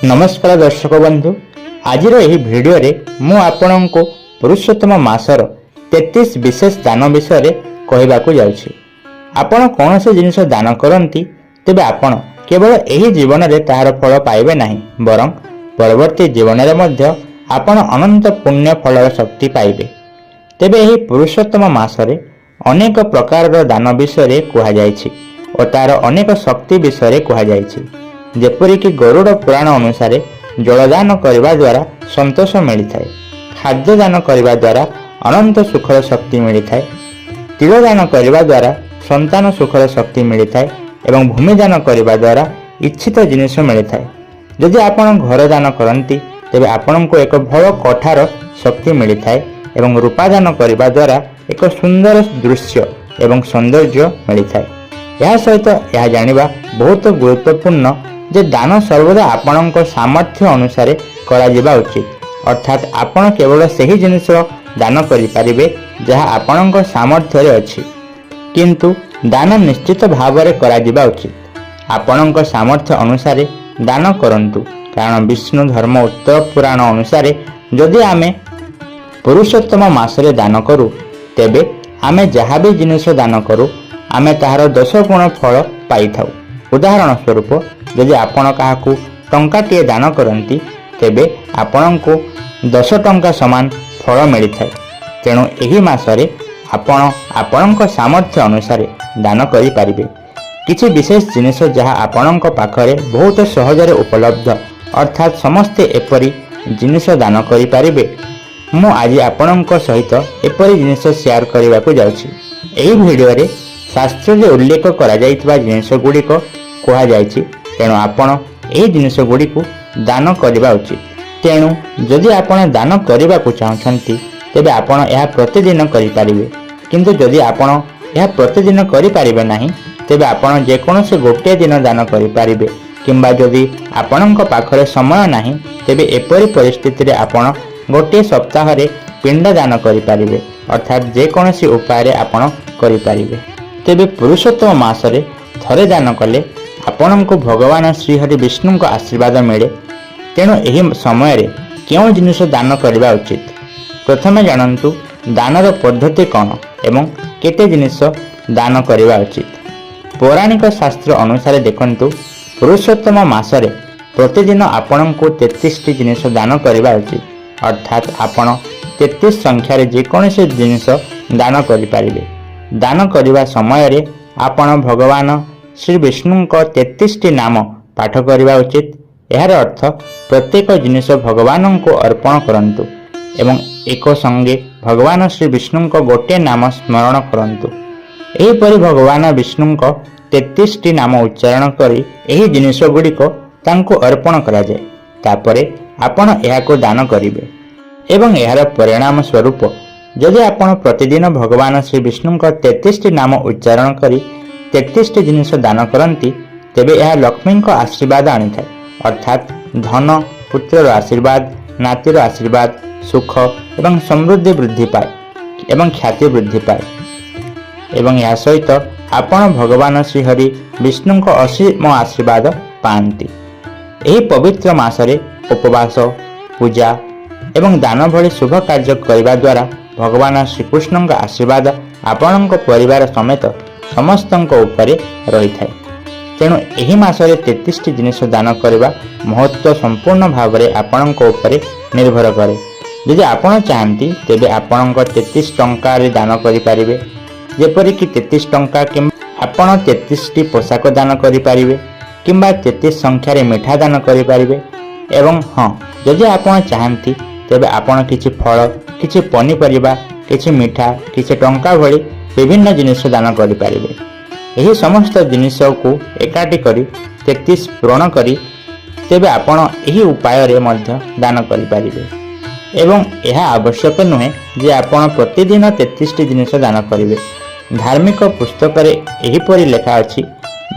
नमस्कार दर्शक बंधु, आज भिडियो रे मु आपण को पुरुषोत्तम मासर 33 विशेष दान विषय कहवाक जाउछि। आपण कौन से जिनिस दान करती तेबे आपण केवल यही जीवन रे तार फल पाइबे नहीं, बरं परवर्ती जीवन रे मध्य आपण अनंत पुण्य फलर शक्ति पाइबे। तेबे यही पुरुषोत्तम मासरे अनेक प्रकार दान विषय कह जायछि और तार अनेक शक्ति विषय कह जायछि। जेपरिक गरुड़ पुराण अनुसार जलदान करने द्वारा संतोष मिलता है, खाद्य दान करने द्वारा अनंत सुखर शक्ति मिलता है, तिलदान करने द्वारा संतान सुखर शक्ति मिलता है एवं भूमिदान करने द्वारा इच्छित जिनिस मिलता है। यदि आपण घर दान करती तेबे आपण को एक भल कठार शक्ति मिलता है एवं रूपादान करने द्वारा एक सुंदर दृश्य एवं सौंदर्य मिलता है। यह सहित यह जानिबा बहुत गुरुत्वपूर्ण जे दान सर्वदा आपणक सामर्थ्य अनुसार करा जिबा उचित, अर्थात आपण केवल सही जिनिस दान करि परिबे जहा आपणक सामर्थ्य रे अछि, किंतु दान निश्चित भाव रे करा जिबा उचित। आपणक सामर्थ्य अनुसार दान करंतु, कारण विष्णु धर्म उत्तर पुराण अनुसार जदि आमे पुरुषोत्तम मासरे दान करू तेबे आमे जहा भी जिनिस दान करू आमे ताहार 10 गुण फल पाई थाउ। उदाहरण स्वरूप यदि आपण काहाकू टंकाटिए दान करती तेबे आपण को 10 टंका समान फल मिलता है। तेणु एही मासरे आपण आपणक सामर्थ्य अनुसार दान करि पारिबे। किछि विशेष जिनिस जहा आपणक पाखरे बहुत सहजरे उपलब्ध, अर्थात समस्ते एपरी जिनिस दान करि पारिबे। मु आज आपणक सहित एपरी जिनिस शेयर करबा को जाउछि। एही भिडियो रे शास्त्र रे उल्लेख करा जाइतबा जिनिस गुडीक कहा जायछि, तेणु आपण एही जिनिस गुडी को दान करबा उचित। तेणु जदि आपण दान करबा को चाहछंती तेबे आपण यह प्रतिदिन करि पारिबे, किंतु जदि आपण यह प्रतिदिन करि पारिबे नाही तेबे आपण जे कोनोसे गोटे दिन दान करि पारिबे, किंबा जदि आपणक पाखरे समय नाही तेबे एपरि परिस्थिति रे आपण गोटे सप्ताह रे पिंड दान करि पारिबे, अर्थात जे कोनोसी उपाय रे आपण करि पारिबे। तेबे पुरुषोत्तम मासरे थरे दान कले आपण को भगवान श्रीहरि विष्णु को आशीर्वाद मिले। तेणु एही समय रे क्यों जिनिस दान करबा उचित। प्रथमे जानंतु दानर पद्धति कौन एवं केते जिनिस दान करबा उचित। पौराणिक शास्त्र अनुसार देखंतु पुरुषोत्तम मासरे प्रतिदिन आपण को 33 जिनिस दान करबा उचित, अर्थात आपण 33 संख्यार जेकोसी जिनिस दान करि पारिबे। दान करबा समय रे आपण भगवान श्री विष्णु को 33 नाम पाठ करबा उचित। यार अर्थ प्रत्येक जिनिस भगवान को अर्पण करंतु एवं एक संगे भगवान श्री विष्णु को गोटे नाम स्मरण करंतु। एही परि भगवान विष्णु को 33 नाम उच्चारण करी एही जिनिस गुडी को तांको अर्पण करा जाय। तापरे आपण एहा को दान करिवे एवं यार परिणाम स्वरूप यदि आपण प्रतिदिन भगवान श्री विष्णु को 33 नाम उच्चारण करी 33 जिनिस दान करती तेबे यह लक्ष्मी को आशीर्वाद आनी थाए, अर्थात धन पुत्र आशीर्वाद, नातीर आशीर्वाद, सुख एवं समृद्धि वृद्धि पाए एवं ख्याति वृद्धि पाए। एवं यह सहित आपण भगवान श्रीहरि विष्णु को असीम आशीर्वाद पाती। यही पवित्र मासरे उपवास, पूजा एवं दान भली शुभ कार्य करने द्वारा भगवान श्रीकृष्ण का आशीर्वाद आपण परिवार समेत समस्त उपरे रही थाए। तेणु एही मासरे 33 जिनिस दान करबा महत्व संपूर्ण भाव में आपण उपरे निर्भर करे। यदि आपण चाहती तेबे आपण 33 टंका रे दान करि पारिबे, जेपरिक 33 टंका किंबा आपण 33 पोशाक दान करि पारिबे, किंबा 33 संख्यार मिठा दान करि पारिबे। एवं हाँ, यदि आपण चाहती तेबे आपण किछि फल, किछि पनीपरिबा, किछि मिठा, किछि टंका भली विभिन्न जिनिस दान करि पारिबे। एही समस्त जिनिस को एकाठी करी 33 पूरण करी तेबे आपण एही उपाय रे मध्य दान करि पारिबे। एवं यह आवश्यक नुहे जे आपण प्रतिदिन 33 जिनिस दान करिवे। धार्मिक पुस्तक रे एही परि लेखा अछि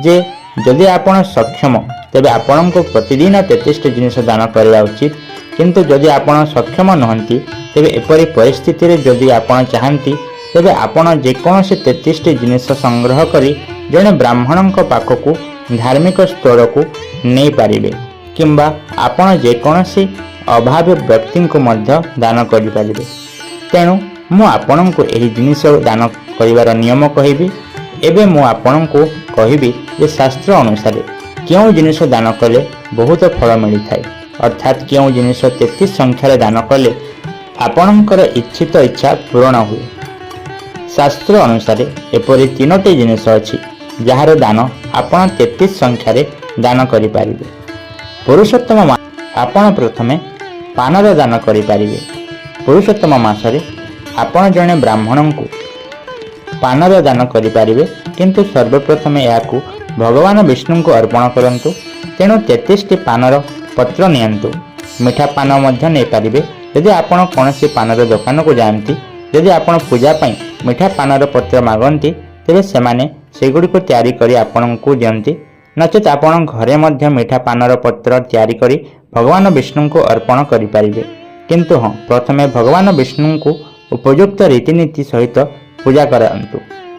जे जदि आपण सक्षम तेबे आपण को प्रतिदिन 33 जिनिस दान करबा उचित, किंतु जदि आपण सक्षम नहंती तेबे एपरि परिस्थिति रे जदि आपण चाहंती तेबे आपण जेकोसी 33 जिनिस संग्रह करी जने ब्राह्मण पाखक धार्मिक स्थल को नहीं पारिबे, किंबा आपण जेकोसी अभावी व्यक्ति को मध्य दान करें। तेणु मु आपण को यही जिनिस दान कर नियम कहबी। एबे मु आपण को कहबी जे शास्त्र अनुसार क्यों जिनिस दान कले बहुत फल मिली थाए, अर्थात क्यों जिनिस 33 संख्यार दान कले आपणकर इच्छित इच्छा पूरण हुए। शास्त्र अनुसार एपरी 3टी जिनिस अच्छी जार दान आपण 33 संख्यार दान करें। पुरुषोत्तम आपण प्रथमे पानर दान करें। पुरुषोत्तम मासरे आपण जड़े ब्राह्मण को पानर दान करें, किंतु सर्वप्रथम या भगवान विष्णु को अर्पण करंतु। तेणु 33टी पानर पत्र नियंतु। मीठा पान मध्य नहीं पारिबे। यदि आपण कौनसी पानर दुकान को जाती, यदि आपण पूजा पाई मीठा पानर पत्र मागंती, तेबे सेमाने सेगुडी को तैयारी करी आपण को दियंती। नचेत आपण घरे मध्य मीठा पानर पत्र तैयारी करी भगवान विष्णु को अर्पण करि पारिबे। किंतु हाँ, प्रथमे भगवान विष्णु को उपयुक्त रीतिनीति सहित पूजा करंतु,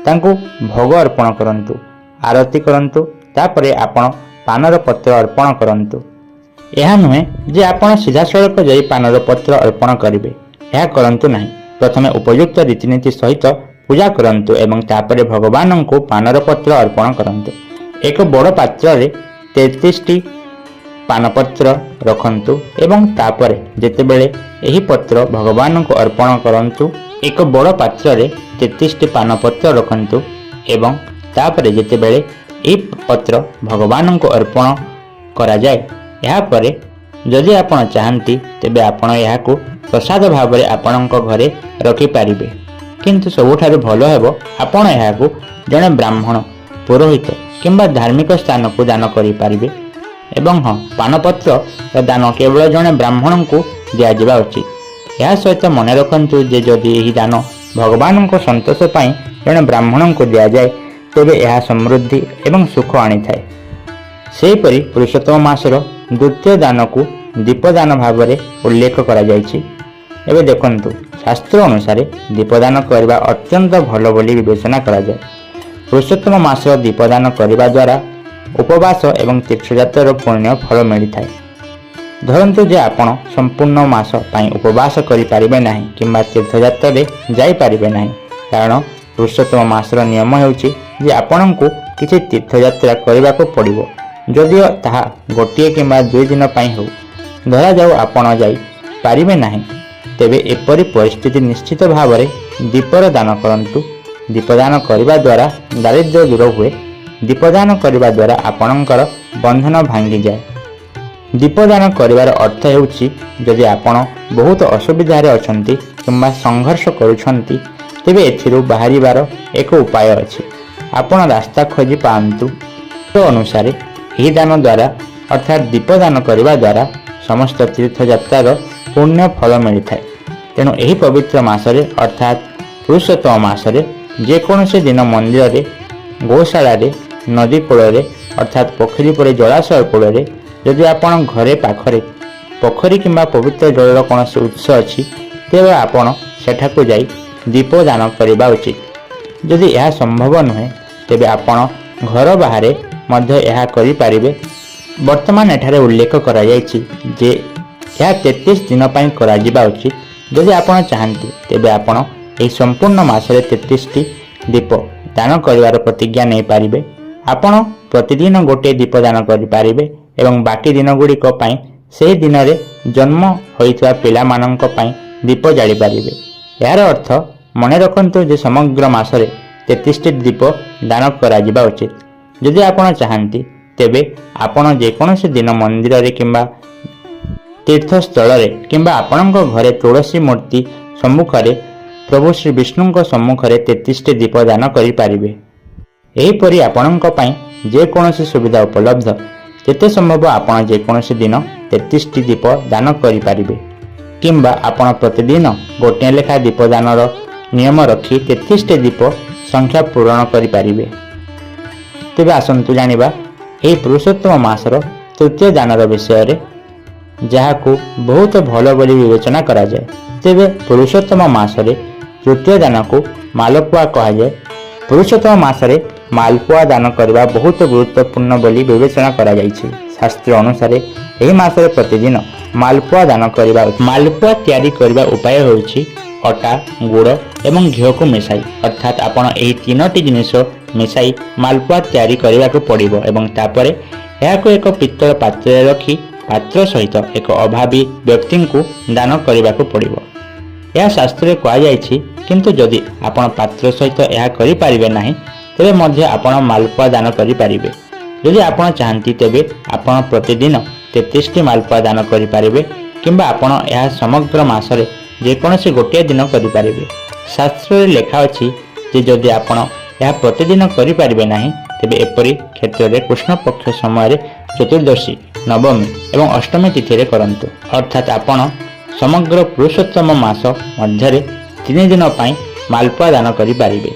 तांको भोग अर्पण करंतु, आरती करंतु, तापरे आपण पानर पत्र अर्पण करंतु। यह नुहे जे आपण सीधा सड़क जाई पानर पत्र अर्पण करिवे, यह करंतु नहीं। प्रथमे उपयुक्त रीतिनीति सहित पूजा करंतु एवं तापरे भगवान को पानर पत्र अर्पण करंतु। एक बड़ पात्र रे 33टी पानपत्र रखंतु एवं तापरे जेतेबेले एही पत्र भगवान को अर्पण करंतु। एक बड़ पात्र रे 33टी पानपत्र रखंतु एवं तापरे जेतेबेले एही पत्र भगवान को अर्पण करा जाए। या परे जदि आपण चाहंती तेबे आपण याको प्रसाद भाव में आपणक घरे रखि पारिबे। किंतु सबुठारु भलो हेबो आपण याको जणे ब्राह्मण, पुरोहित किंबा धार्मिक स्थान को दान करि पारिबे। एवं हाँ, पानपत्र दान केवल जड़े ब्राह्मण को दिया उचित। यह सहित मन रखु जे जदि यही दान भगवान को संतोष पाई जड़े ब्राह्मण को दि जाए, तेबे यह समृद्धि एवं सुख आनी थाए। सेहीपरि पुरुषोत्तम मासर द्वितीय दान को दीपदान भाव में उल्लेख करा जायछि। एबे देखंतु, शास्त्र अनुसार दीपदान करबा अत्यंत भल बोली विवेचना करा जाए। पुरुषोत्तम मास दीपदान करबा द्वारा उपवास एवं तीर्थयात्रार पुण्य फल मिली थाए। धरंतु जे आपण संपूर्ण मास पाई उपवास करि पारिबे नाही किंबा तीर्थयात्रा रे जाई पारिबे नाही, कारण पुरुषोत्तम मासर नियम हेउछि जे आपणको किछि तीर्थयात्रा करबाको पड़िबो। जदिओ ताहा गोटिए किंबा 2 दिन पाई हो, धरा जाऊ आपण जाई पारिबे नाही, तेबे एपरि परिस्थिति निश्चित भाव में दीपर दान करंतु। दीपदान करबा द्वारा दारिद्र्य दूर हुए। दीपदान करबा द्वारा आपणकर बंधन भांगी जाए। दीपदान करिवार अर्थ हेउछि जदि आपण बहुत असुविधारे अछंती किंबा संघर्ष करूछंती, तेबे एथिरु बाहरिबार एक उपाय अछि। आपण रास्ता खोजी पांतु। तो अनुसार एही दान द्वारा अर्थात दीपदान करबा द्वारा समस्त तीर्थयात्रार पुण्य फल मिली थाए। तेणु एही पवित्र मासरे अर्थात पुरुषोत्तम मासरे जेकोसी दिन मंदिर रे, गौशाला रे, नदी कूल अर्थात पोखरी पर जलाशय कूल जदि आपण घरे पाखरे पोखरी किंबा पवित्र जलर कौन उत्स अच्छी, तेबे आपण सेठाकु जाई दीपदान करबा उचित। जदि यह संभव नुहे, तेबे आपण घर बाहर मध्य यह करि पारिबे। वर्तमान एठारे उल्लेख करा जायछि जे यह 33 दिन पई करा जिबा उचित। जदि आपण चाहंती तेबे आपण एही संपूर्ण मासरे 33टी दीप दान करिवार प्रतिज्ञा नहीं पारिबे। आपण प्रतिदिन गोटे दीप दान करि पारिबे एवं बाकी दिन गुड़िक से दिन रे जन्म होइथवा पिला माननक पई दीप जाली पारिबे। यार अर्थ मन रखंतु जे समग्र मासरे 33टी दीप दान करा जिबा उचित। जदि आपण चाहंती तेबे आपण जेकोसी दिन मंदिर रे किंबा तीर्थस्थल रे किंबा आपणक घरे तुलसी मूर्ति सम्मुखरे प्रभु श्री विष्णु सम्मुखरे 33टी दीप दान करि पारिबे। एहीपरि आपणक पई जेकोसी सुविधा उपलब्ध, जेते संभव आपण जेकोसी दिन 33टी दीप दान करि पारिबे। किंबा आपण प्रतिदिन गोटे लेखा दीपदानर नियम रखी 33टी दीप संख्या पूरण करि पारिबे। तेबे आसंतु जानिबा एही पुरुषोत्तम मासर तृतीय दानर विषय रे, जहाकू बहुत भल बोली विवेचना करा जाए। तेबे पुरुषोत्तम मासरे तृतीय दान को मालपुआ कहा जाए। पुरुषोत्तम मासरे ମାଲପୁଆ ଦାନ କରିବା ବହୁତ ଗୁରୁତ୍ୱପୂର୍ଣ୍ଣ ବୋଲି ବିବେଚନା କରାଯାଇଛି। ଶାସ୍ତ୍ର ଅନୁସାରେ ଏହି ମାସରେ ପ୍ରତିଦିନ ମାଲପୁଆ ଦାନ କରିବା। ମାଲପୁଆ ତିଆରି କରିବା ଉପାୟ ହେଉଛି ଅଟା, ଗୁଡ଼ ଏବଂ ଘିଅକୁ ମିଶାଇ, ଅର୍ଥାତ୍ ଆପଣ ଏହି ତିନୋଟି ଜିନିଷ ମିଶାଇ ମାଲପୁଆ ତିଆରି କରିବାକୁ ପଡ଼ିବ ଏବଂ ତାପରେ ଏହାକୁ ଏକ ପିତ୍ତଳ ପାତ୍ରରେ ରଖି ପାତ୍ର ସହିତ ଏକ ଅଭାବୀ ବ୍ୟକ୍ତିଙ୍କୁ ଦାନ କରିବାକୁ ପଡ଼ିବ। ଏହା ଶାସ୍ତ୍ରରେ କୁହାଯାଇଛି, କିନ୍ତୁ ଯଦି ଆପଣ ପାତ୍ର ସହିତ ଏହା କରିପାରିବେ ନାହିଁ ତେବେ ମଧ୍ୟ ଆପଣ ମାଲପୁଆ ଦାନ କରିପାରିବେ। ଯଦି ଆପଣ ଚାହାନ୍ତି ତେବେ ଆପଣ ପ୍ରତିଦିନ 33ଟି ମାଲପୁଆ ଦାନ କରିପାରିବେ କିମ୍ବା ଆପଣ ଏହା ସମଗ୍ର ମାସରେ ଯେକୌଣସି ଗୋଟିଏ ଦିନ କରିପାରିବେ। ଶାସ୍ତ୍ରରେ ଲେଖା ଅଛି ଯେ ଯଦି ଆପଣ ଏହା ପ୍ରତିଦିନ କରିପାରିବେ ନାହିଁ ତେବେ ଏପରି କ୍ଷେତ୍ରରେ କୃଷ୍ଣପକ୍ଷ ସମୟରେ ଚତୁର୍ଦ୍ଦଶୀ, ନବମୀ ଏବଂ ଅଷ୍ଟମୀ ତିଥିରେ କରନ୍ତୁ। ଅର୍ଥାତ୍ ଆପଣ ସମଗ୍ର ପୁରୁଷୋତ୍ତମ ମାସ ମଧ୍ୟରେ 3 ଦିନ ପାଇଁ ମାଲପୁଆ ଦାନ କରିପାରିବେ।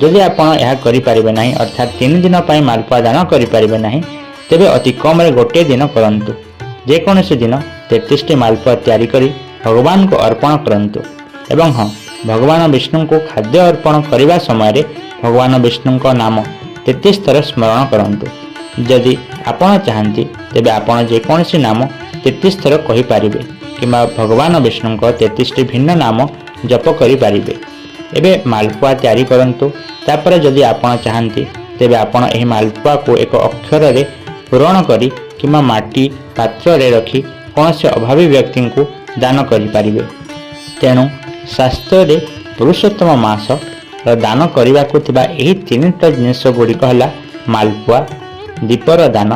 ଯଦି ଆପଣ ଏହା କରିପାରିବେ ନାହିଁ, ଅର୍ଥାତ୍ 3 ଦିନ ପାଇଁ ମାଲପୁଆ ଦାନ କରିପାରିବେ ନାହିଁ, ତେବେ ଅତି କମରେ ଗୋଟିଏ ଦିନ କରନ୍ତୁ। ଯେକୌଣସି ଦିନ 33ଟି ମାଲପୁଆ ତିଆରି କରି ଭଗବାନଙ୍କୁ ଅର୍ପଣ କରନ୍ତୁ। ଏବଂ ହଁ, ଭଗବାନ ବିଷ୍ଣୁଙ୍କୁ ଖାଦ୍ୟ ଅର୍ପଣ କରିବା ସମୟରେ ଭଗବାନ ବିଷ୍ଣୁଙ୍କ ନାମ 33 ଥର ସ୍ମରଣ କରନ୍ତୁ। ଯଦି ଆପଣ ଚାହାନ୍ତି ତେବେ ଆପଣ ଯେକୌଣସି ନାମ 33 ଥର କହିପାରିବେ କିମ୍ବା ଭଗବାନ ବିଷ୍ଣୁଙ୍କ 33ଟି ଭିନ୍ନ ନାମ ଜପ କରିପାରିବେ। ଏବେ ମାଲପୁଆ ତିଆରି କରନ୍ତୁ। ତାପରେ ଯଦି ଆପଣ ଚାହାନ୍ତି ତେବେ ଆପଣ ଏହି ମାଲପୁଆକୁ ଏକ ଅକ୍ଷରରେ ପୂରଣ କରି କିମ୍ବା ମାଟି ପାତ୍ରରେ ରଖି କୌଣସି ଅଭାବୀ ବ୍ୟକ୍ତିଙ୍କୁ ଦାନ କରିପାରିବେ। ତେଣୁ ଶାସ୍ତ୍ରରେ ପୁରୁଷୋତ୍ତମ ମାସର ଦାନ କରିବାକୁ ଥିବା ଏହି 3ଟା ଜିନିଷ ଗୁଡ଼ିକ ହେଲା ମାଲପୁଆ, ଦୀପର ଦାନ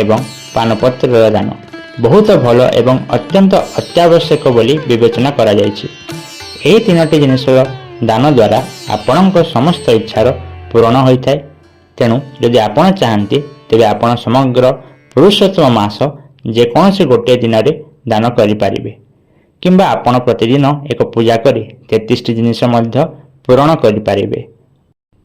ଏବଂ ପାନପତ୍ରର ଦାନ। ବହୁତ ଭଲ ଏବଂ ଅତ୍ୟନ୍ତ ଅତ୍ୟାବଶ୍ୟକ ବୋଲି ବିବେଚନା କରାଯାଇଛି। ଏହି 3ଟି ଜିନିଷର ଦାନ ଦ୍ୱାରା ଆପଣଙ୍କ ସମସ୍ତ ଇଚ୍ଛାର ପୂରଣ ହୋଇଥାଏ। ତେଣୁ ଯଦି ଆପଣ ଚାହାନ୍ତି ତେବେ ଆପଣ ସମଗ୍ର ପୁରୁଷୋତ୍ତମ ମାସ ଯେକୌଣସି ଗୋଟିଏ ଦିନରେ ଦାନ କରିପାରିବେ କିମ୍ବା ଆପଣ ପ୍ରତିଦିନ ଏକ ପୂଜା କରି 33ଟି ଜିନିଷ ମଧ୍ୟ ପୂରଣ କରିପାରିବେ।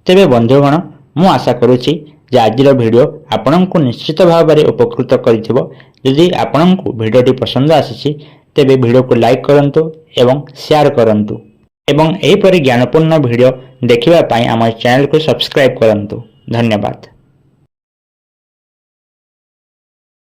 ତେବେ ବନ୍ଧୁଗଣ, ମୁଁ ଆଶା କରୁଛି ଯେ ଆଜିର ଭିଡ଼ିଓ ଆପଣଙ୍କୁ ନିଶ୍ଚିତ ଭାବରେ ଉପକୃତ କରିଥିବ। ଯଦି ଆପଣଙ୍କୁ ଭିଡ଼ିଓଟି ପସନ୍ଦ ଆସିଛି ତେବେ ଭିଡ଼ିଓକୁ ଲାଇକ୍ କରନ୍ତୁ ଏବଂ ସେୟାର କରନ୍ତୁ ଏବଂ ଏହିପରି ଜ୍ଞାନପୂର୍ଣ୍ଣ ଭିଡ଼ିଓ ଦେଖିବା ପାଇଁ ଆମ ଚ୍ୟାନେଲକୁ ସବସ୍କ୍ରାଇବ୍ କରନ୍ତୁ। ଧନ୍ୟବାଦ।